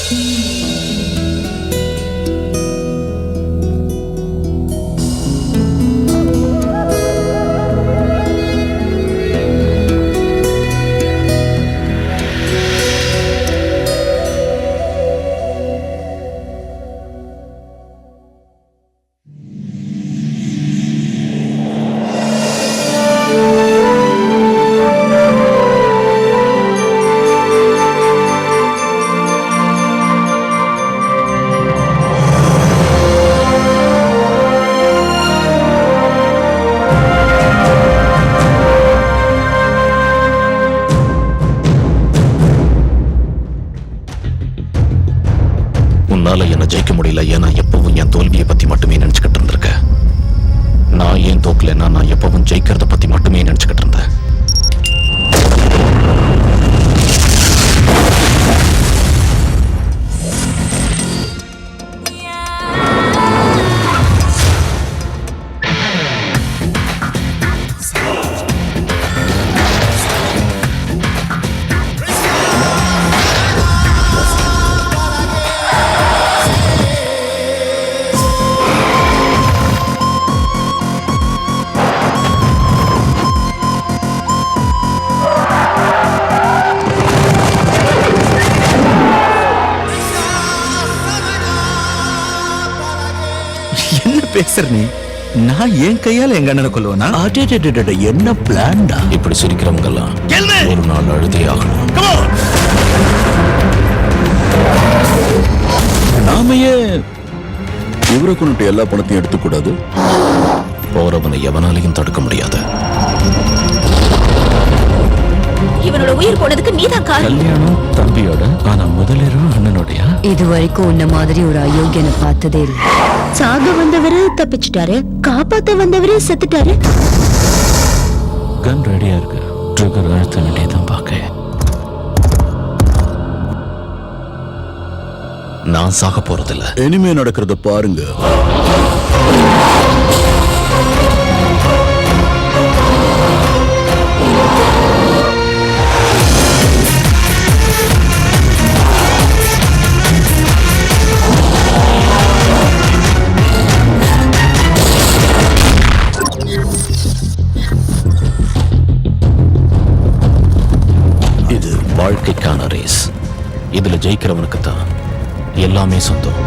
உன்னால என்ன ஜெயிக்க முடியல, ஏன்னா எப்பவும் என் தோல்வியை பத்தி மட்டுமே நினைச்சுக்கிட்டு இருந்திருக்க. நான் ஏன் தோக்கலன்னா நான் எப்பவும் ஜெயிக்கிறத பத்தி மட்டுமே நினைச்சுக்கிட்டு இருந்தேன். என்ன பேசுற நீ? நான் என் கையால எங்க அண்ணனை கொல்லுவேனா? என்ன பிளான்டா? இப்படி சிரிக்கிறவங்க எல்லாம் ஒரு நாள் அழுதே ஆகணும். நாம ஏன் இவரை கொண்டு எல்லா பணத்தையும் எடுத்துக்கூடாது? போறவனை எவனாலையும் தடுக்க முடியாது. இவனோட உயிர் போனதுக்கு நீதான் காரணம். கல்யாணம் தம்பியோட, ஆனா முதலிரம் அண்ணனுடையா? இது வரைக்கும் உன்ன மாதிரி ஒரு அயோக்கியனை பார்த்ததே இல்லை. சாக வந்தவரு தப்பிச்சிட்டாரு, காப்பாத்த வந்தவரு செத்துட்டாரு. கன் ரெடியா இருக்கு, ட்ரிகர் அழுத்த வேண்டியதான் பாக்க. நான் சாக போறதில்ல. இனிமே நடக்கிறத பாருங்க. இது வாழ்க்கைக்கான ரேஸ். இதுல ஜெயிக்கிறவனுக்கு தான் எல்லாமே சொந்தம்.